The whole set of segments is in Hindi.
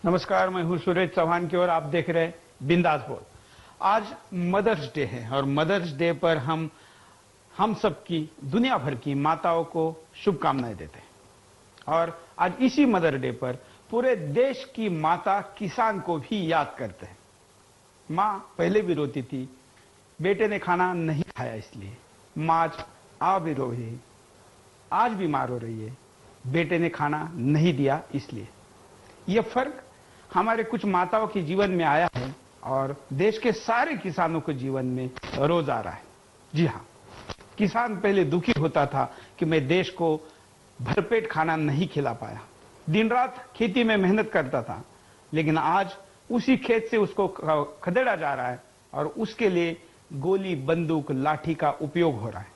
नमस्कार, मैं हूं सुरेश चौहान की और आप देख रहे हैं बिंदास बोल। आज मदर्स डे है और मदर्स डे पर हम सबकी दुनिया भर की माताओं को शुभकामनाएं देते हैं। और आज इसी मदर डे पर पूरे देश की माता किसान को भी याद करते हैं। माँ पहले भी रोती थी, बेटे ने खाना नहीं खाया इसलिए। माँ आज भी रो रही है, आज बीमार हो रही है, बेटे ने खाना नहीं दिया इसलिए। यह फर्क हमारे कुछ माताओं के जीवन में आया है और देश के सारे किसानों के जीवन में रोज आ रहा है। जी हाँ, किसान पहले दुखी होता था कि मैं देश को भरपेट खाना नहीं खिला पाया, दिन रात खेती में मेहनत करता था, लेकिन आज उसी खेत से उसको खदेड़ा जा रहा है और उसके लिए गोली, बंदूक, लाठी का उपयोग हो रहा है।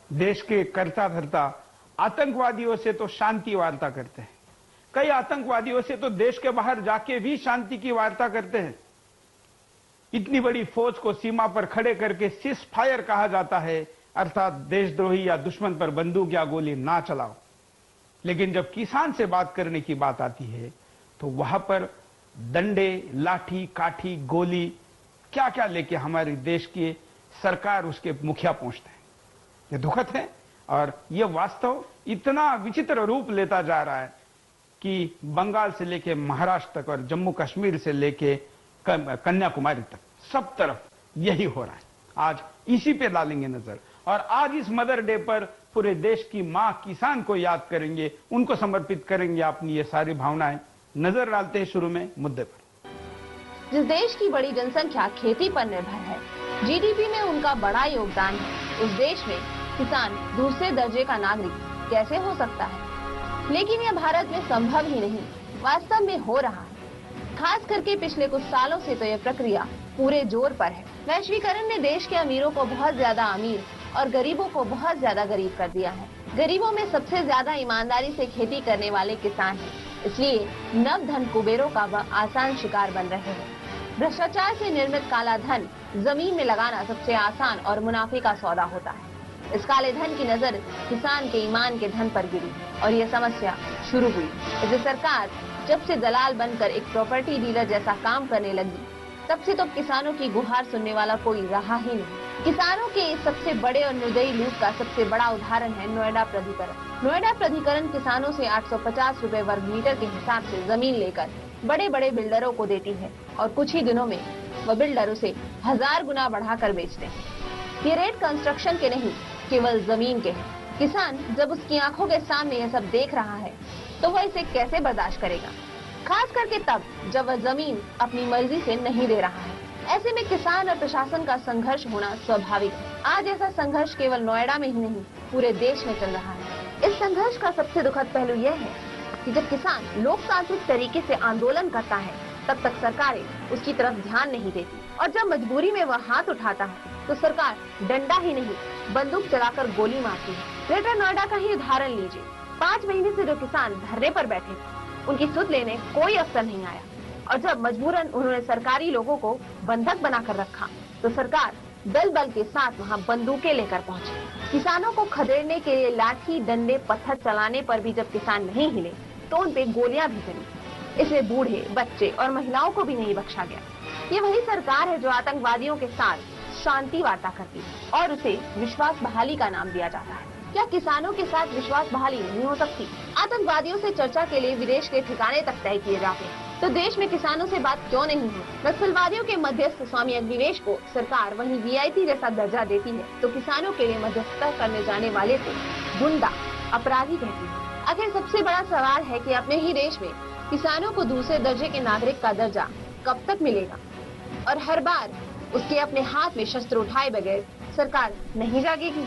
देश के करता धरता आतंकवादियों से तो शांति वार्ता करते हैं, कई आतंकवादियों से तो देश के बाहर जाके भी शांति की वार्ता करते हैं। इतनी बड़ी फौज को सीमा पर खड़े करके सीज फायर कहा जाता है, अर्थात देशद्रोही या दुश्मन पर बंदूक या गोली ना चलाओ। लेकिन जब किसान से बात करने की बात आती है तो वहां पर डंडे, लाठी, काठी, गोली, क्या क्या लेके हमारे देश की सरकार, उसके मुखिया पहुंचते हैं। यह दुखद है और यह वास्तव इतना विचित्र रूप लेता जा रहा है कि बंगाल से लेके महाराष्ट्र तक और जम्मू कश्मीर से लेके कन्याकुमारी तक सब तरफ यही हो रहा है। आज इसी पे डालेंगे नजर और आज इस मदर डे पर पूरे देश की मां किसान को याद करेंगे, उनको समर्पित करेंगे अपनी ये सारी भावनाएं। नजर डालते हैं शुरू में मुद्दे पर। जिस देश की बड़ी जनसंख्या खेती पर निर्भर है, जीडीपी में उनका बड़ा योगदान है, उस देश में किसान दूसरे दर्जे का नागरिक कैसे हो सकता है? लेकिन यह भारत में संभव ही नहीं, वास्तव में हो रहा है। खास करके पिछले कुछ सालों से तो यह प्रक्रिया पूरे जोर पर है। वैश्वीकरण ने देश के अमीरों को बहुत ज्यादा अमीर और गरीबों को बहुत ज्यादा गरीब कर दिया है। गरीबों में सबसे ज्यादा ईमानदारी से खेती करने वाले किसान हैं, इसलिए नव धन कुबेरों का वह आसान शिकार बन रहे हैं। भ्रष्टाचार से निर्मित काला धन जमीन में लगाना सबसे आसान और मुनाफे का सौदा होता है। इस काले धन की नजर किसान के ईमान के धन पर गिरी और यह समस्या शुरू हुई। इसे सरकार जब से दलाल बनकर एक प्रॉपर्टी डीलर जैसा काम करने लगी, तब से तो किसानों की गुहार सुनने वाला कोई रहा ही नहीं। किसानों के इस सबसे बड़े और निर्दयी लूट का सबसे बड़ा उदाहरण है नोएडा प्राधिकरण। नोएडा प्राधिकरण किसानों से 850 रुपए वर्ग मीटर के हिसाब से जमीन लेकर बड़े बड़े बिल्डरों को देती है और कुछ ही दिनों में वह बिल्डर उसे 1000 गुना बढ़ाकर बेचते हैं। ये रेट कंस्ट्रक्शन के नहीं, केवल जमीन के हैं। किसान जब उसकी आंखों के सामने यह सब देख रहा है तो वह इसे कैसे बर्दाश्त करेगा, खास करके तब जब वह जमीन अपनी मर्जी से नहीं दे रहा है। ऐसे में किसान और प्रशासन का संघर्ष होना स्वाभाविक है। आज ऐसा संघर्ष केवल नोएडा में ही नहीं, पूरे देश में चल रहा है। इस संघर्ष का सबसे दुखद पहलू यह है कि जब किसान लोकतांत्रिक तरीके से आंदोलन करता है, तब तक सरकारें उसकी तरफ ध्यान नहीं देती और जब मजबूरी में वह हाथ उठाता है तो सरकार डंडा ही नहीं, बंदूक चलाकर गोली मारती है। ग्रेटर नोएडा का ही उदाहरण लीजिए। 5 महीने से जो किसान धरने पर बैठे थे, उनकी सुध लेने कोई अफसर नहीं आया और जब मजबूरन उन्होंने सरकारी लोगों को बंधक बनाकर रखा तो सरकार दल बल के साथ वहां बंदूकें लेकर पहुंची। किसानों को खदेड़ने के लिए लाठी, डंडे, पत्थर चलाने पर भी जब किसान नहीं हिले तो उन पे गोलियां भी चली। इसमें बूढ़े, बच्चे और महिलाओं को भी नहीं बख्शा गया। ये वही सरकार है जो आतंकवादियों के साथ शांति वार्ता करती है और उसे विश्वास बहाली का नाम दिया जाता है। क्या किसानों के साथ विश्वास बहाली नहीं हो सकती? आतंकवादियों से चर्चा के लिए विदेश के ठिकाने तक तय किए जाते हैं, तो देश में किसानों से बात क्यों नहीं हो? नक्सलवादियों के मध्यस्थ स्वामी अग्निवेश को सरकार वहीं वीआईपी जैसा दर्जा देती है, तो किसानों के लिए मध्यस्थता करने जाने वाले को गुंडा, अपराधी कहती है। आखिर सबसे बड़ा सवाल है कि अपने ही देश में किसानों को दूसरे दर्जे के नागरिक का दर्जा कब तक मिलेगा? और हर बार उसके अपने हाथ में शस्त्र उठाए बगैर सरकार नहीं जागेगी।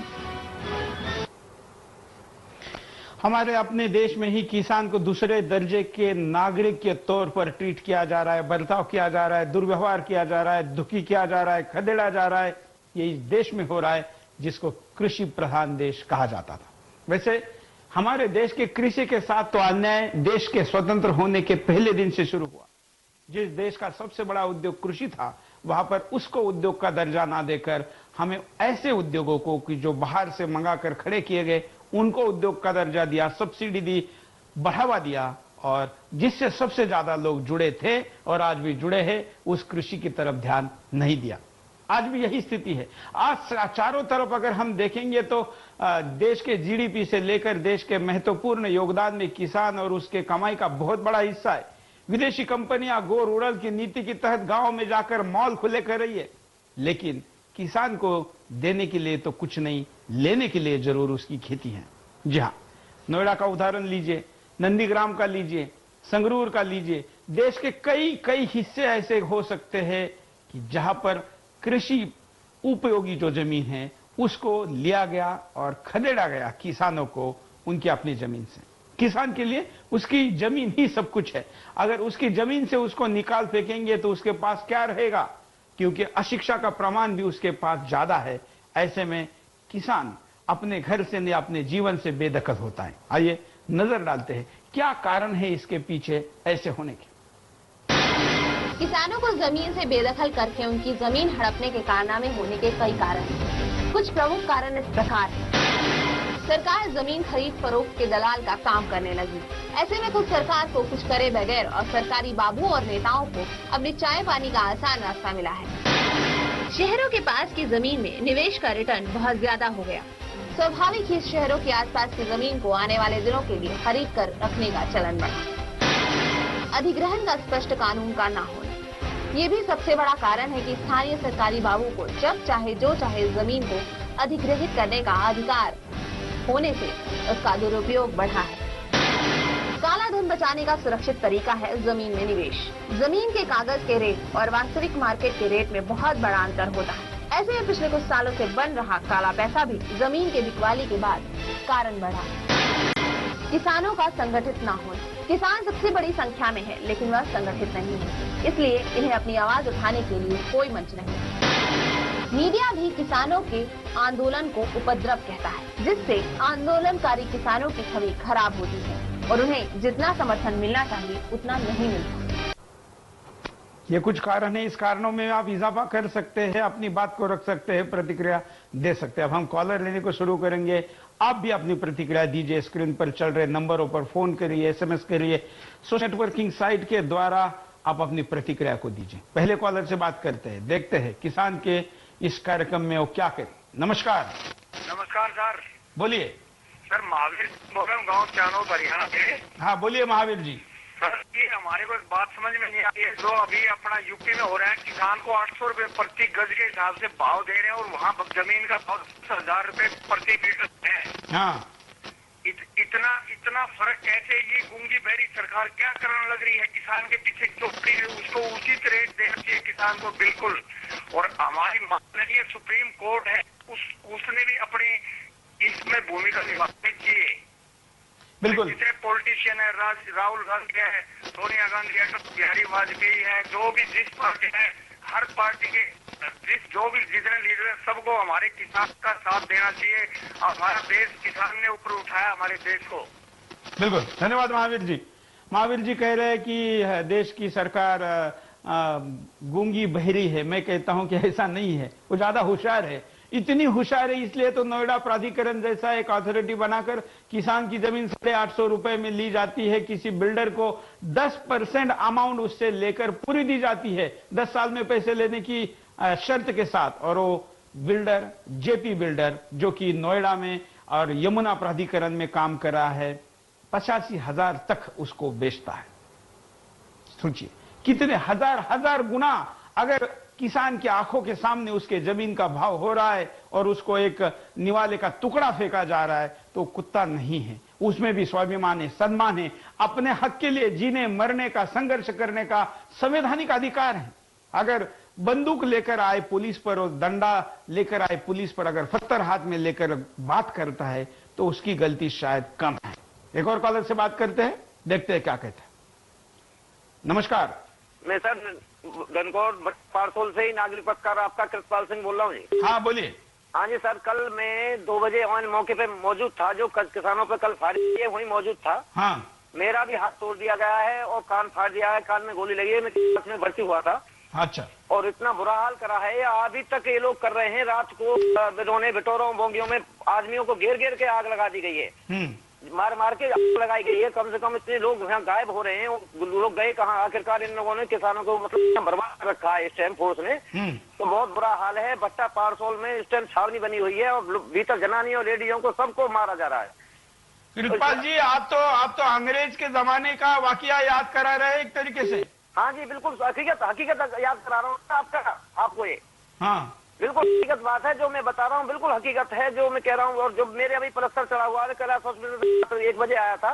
हमारे अपने देश में ही किसान को दूसरे दर्जे के नागरिक के तौर पर ट्रीट किया जा रहा है, बर्ताव किया जा रहा है, दुर्व्यवहार किया जा रहा है, दुखी किया जा रहा है, खदेड़ा जा रहा है। ये इस देश में हो रहा है जिसको कृषि प्रधान देश कहा जाता था। वैसे हमारे देश के कृषि के साथ तो अन्याय देश के स्वतंत्र होने के पहले दिन से शुरू हुआ। जिस देश का सबसे बड़ा उद्योग कृषि था, वहां पर उसको उद्योग का दर्जा ना देकर हमें ऐसे उद्योगों को कि जो बाहर से मंगाकर खड़े किए गए, उनको उद्योग का दर्जा दिया, सब्सिडी दी, बढ़ावा दिया और जिससे सबसे ज्यादा लोग जुड़े थे और आज भी जुड़े हैं, उस कृषि की तरफ ध्यान नहीं दिया। आज भी यही स्थिति है। आज चारों तरफ अगर हम देखेंगे तो देश के जीडीपी से लेकर देश के महत्वपूर्ण योगदान में किसान और उसके कमाई का बहुत बड़ा हिस्सा है। विदेशी कंपनियां गो रूरल की नीति के तहत गांव में जाकर मॉल खुले कर रही है, लेकिन किसान को देने के लिए तो कुछ नहीं, लेने के लिए जरूर उसकी खेती है। जी हाँ, नोएडा का उदाहरण लीजिए, नंदीग्राम का लीजिए, संगरूर का लीजिए। देश के कई हिस्से ऐसे हो सकते हैं कि जहां पर कृषि उपयोगी जो जमीन है उसको लिया गया और खदेड़ा गया किसानों को उनकी अपनी जमीन से। किसान के लिए उसकी जमीन ही सब कुछ है। अगर उसकी जमीन से उसको निकाल फेंकेंगे तो उसके पास क्या रहेगा, क्योंकि अशिक्षा का प्रमाण भी उसके पास ज्यादा है। ऐसे में किसान अपने घर से या अपने जीवन से बेदखल होता है। आइए नजर डालते हैं क्या कारण है इसके पीछे ऐसे होने के। किसानों को जमीन से बेदखल करके उनकी जमीन हड़पने के कारनामे होने के कई कारण हैं। कुछ प्रमुख कारण इस प्रकार हैं। सरकार जमीन खरीद फरोख्त के दलाल का काम करने लगी। ऐसे में खुद सरकार को कुछ करे बगैर और सरकारी बाबू और नेताओं को अपनी चाय पानी का आसान रास्ता मिला है। शहरों के पास की जमीन में निवेश का रिटर्न बहुत ज्यादा हो गया। स्वाभाविक ही शहरों के आसपास की जमीन को आने वाले दिनों के लिए खरीद कर रखने का चलन बढ़ा। अधिग्रहण का स्पष्ट कानून का न होना, ये भी सबसे बड़ा कारण है कि स्थानीय सरकारी बाबू को जब चाहे जो चाहे जमीन को अधिग्रहित करने का अधिकार होने से उसका दुरुपयोग बढ़ा है। काला धन बचाने का सुरक्षित तरीका है जमीन में निवेश। जमीन के कागज के रेट और वास्तविक मार्केट के रेट में बहुत बड़ा अंतर होता है। ऐसे में पिछले कुछ सालों से बन रहा काला पैसा भी जमीन के बिकवाली के बाद कारण बढ़ा। किसानों का संगठित न होना। किसान सबसे बड़ी संख्या में है, लेकिन वह संगठित नहीं है, इसलिए इन्हें अपनी आवाज उठाने के लिए कोई मंच नहीं। मीडिया भी किसानों के आंदोलन को उपद्रव कहता है, जिससे आंदोलनकारी किसानों की छवि खराब होती है और उन्हें जितना समर्थन मिलना चाहिए उतना नहीं मिलता। ये कुछ कारण है। इस कारणों में आप इजाफा कर सकते हैं, अपनी बात को रख सकते हैं, प्रतिक्रिया दे सकते हैं। अब हम कॉलर लेने को शुरू करेंगे। आप भी अपनी प्रतिक्रिया दीजिए। स्क्रीन पर चल रहे नंबरों पर फोन करिए, एसएमएस करिए, सोशल नेटवर्किंग साइट के द्वारा आप अपनी प्रतिक्रिया को दीजिए। पहले कॉलर से बात करते हैं, देखते हैं किसान के इस कार्यक्रम में वो क्या करें। नमस्कार। नमस्कार सर। बोलिए सर, महावीर बोल रहा हूँ, गाँव चानो हरियाणा से। हाँ बोलिए महावीर जी। सर ये हमारे को बात समझ में नहीं आती है। जो अभी अपना यूपी में हो रहा है, किसान को 800 रुपए प्रति गज के हिसाब से भाव दे रहे हैं और वहाँ जमीन का भाव 10,000 रुपए प्रति मीटर है। हाँ इतना फर्क कैसे? ये गूंगी बहरी सरकार क्या करने लग रही है? किसान के पीछे चौकड़ी है, उसको उचित रेट देना चाहिए किसान को, बिल्कुल। और हमारी माननीय सुप्रीम कोर्ट है, उसने भी अपनी इसमें भूमिका निभानी चाहिए। बिल्कुल। जितने पॉलिटिशियन है, राहुल गांधी है, सोनिया गांधी है, बिहारी वाजपेयी है, जो भी जिस पार्टी है, हर पार्टी के जो भी जितने लीडर है, सबको हमारे किसान का साथ देना चाहिए। हमारा देश किसान ने ऊपर उठाया हमारे देश को। बिल्कुल, धन्यवाद महावीर जी। महावीर जी कह रहे हैं कि देश की सरकार गूंगी बहरी है। मैं कहता हूं कि ऐसा नहीं है, वो ज्यादा होशियार है। इतनी होशियार है इसलिए तो नोएडा प्राधिकरण जैसा एक अथॉरिटी बनाकर किसान की जमीन 850 रुपए में ली जाती है। किसी बिल्डर को 10% अमाउंट उससे लेकर पूरी दी जाती है, 10 साल में पैसे लेने की शर्त के साथ। और वो बिल्डर जेपी बिल्डर जो कि नोएडा में और यमुना प्राधिकरण में काम कर रहा है, 85,000 तक उसको बेचता है। सोचिए कितने हजार गुना अगर किसान की आंखों के सामने उसके जमीन का भाव हो रहा है और उसको एक निवाले का टुकड़ा फेंका जा रहा है, तो कुत्ता नहीं है, उसमें भी स्वाभिमान है, सम्मान है, अपने हक के लिए जीने मरने का, संघर्ष करने का संवैधानिक अधिकार है। अगर बंदूक लेकर आए पुलिस पर और डंडा लेकर आए पुलिस पर अगर पत्थर हाथ में लेकर बात करता है तो उसकी गलती शायद कम है। एक और कॉलर से बात करते हैं, देखते हैं क्या कहते हैं। नमस्कार। मैं सर धनकोर पारसोल से ही नागरिक पत्रकार आपका कृतपाल सिंह बोल रहा हूँ जी। हाँ बोलिए। हाँ जी सर, कल मैं 2 बजे ऑन मौके पे मौजूद था, जो किसानों पे कल फायरिंग किए वहीं मौजूद था। हाँ मेरा भी हाथ तोड़ दिया गया है और कान फाड़ दिया है, कान में गोली लगी है। मैं में भर्ती हुआ था। अच्छा। और इतना बुरा हाल करा है, अभी तक ये लोग कर रहे हैं। रात को बिटोरों बोगियों में आदमियों को घेर घेर के आग लगा दी गई है। मार मार के आग लगाई गई है। कम से कम इतने लोग यहाँ गायब हो रहे हैं, लोग गए कहाँ? आखिरकार इन लोगों ने किसानों को मतलब बर्बाद कर रखा है इस टाइम फोर्स ने। तो बहुत बुरा हाल है। भट्टा पारसोल में इस टाइम छावनी बनी हुई है और भीतर जनानी और लेडीजों को सबको मारा जा रहा है। कृपाल जी, आप तो अंग्रेज के जमाने का वाकया याद करा रहे हैं एक तरीके से। हाँ जी, बिल्कुल हकीकत याद करा रहा हूँ आपको ये। हाँ, बिल्कुल हकीकत बात है जो मैं बता रहा हूँ, बिल्कुल हकीकत है जो मैं कह रहा हूँ। और जो मेरे अभी पलस्तर चढ़ा हुआ है, कैलाश हॉस्पिटल 1 बजे आया था,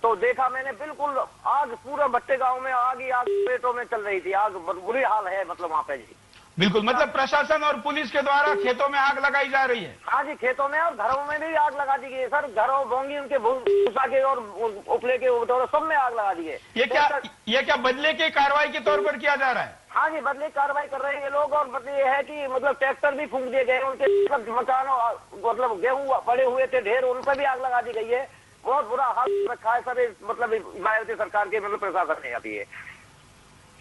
तो देखा मैंने बिल्कुल आग, पूरा भट्टे गांव में आग ही आग पेटों में चल रही थी। आग बुरी हाल है मतलब वहाँ पे जी। बिल्कुल, मतलब प्रशासन और पुलिस के द्वारा खेतों में आग लगाई जा रही है। हाँ जी, खेतों में और घरों में भी आग लगा दी गई है सर। घरों, बोंगी उनके भूसा के और उपले के सब में आग लगा दी है। ये क्या बदले की कार्रवाई के तौर पर किया जा रहा है? हाँ जी, बदले कार्रवाई कर रहे हैं ये लोग। और मतलब ये है कि मतलब ट्रैक्टर भी फूंक दिए गए, उनके मकानों मतलब गेहूं पड़े हुए थे ढेर, उन पर भी आग लगा दी गई है। बहुत बुरा हाल रखा है सर मतलब मायावती सरकार के मतलब प्रशासन ने अभी ये।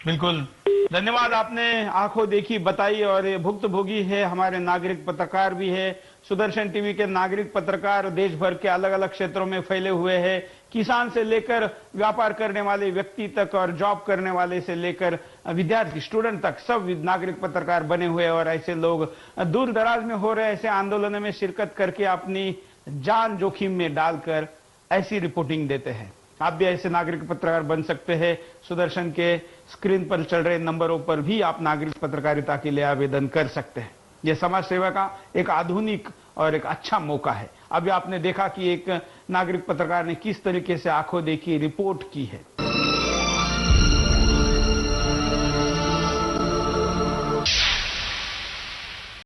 बिल्कुल, धन्यवाद, आपने आंखों देखी बताई। और ये भुक्तभोगी है, हमारे नागरिक पत्रकार भी है, सुदर्शन टीवी के नागरिक पत्रकार देश भर के अलग अलग क्षेत्रों में फैले हुए हैं। किसान से लेकर व्यापार करने वाले व्यक्ति तक और जॉब करने वाले से लेकर विद्यार्थी स्टूडेंट तक सब नागरिक पत्रकार बने हुए हैं। और ऐसे लोग दूर दराज में हो रहे ऐसे आंदोलनों में शिरकत करके अपनी जान जोखिम में डालकर ऐसी रिपोर्टिंग देते हैं। आप भी ऐसे नागरिक पत्रकार बन सकते हैं। सुदर्शन के स्क्रीन पर चल रहे नंबरों पर भी आप नागरिक पत्रकारिता के लिए आवेदन कर सकते हैं। यह समाज सेवा का एक आधुनिक और एक अच्छा मौका है। अभी आपने देखा कि एक नागरिक पत्रकार ने किस तरीके से आंखों देखी रिपोर्ट की है।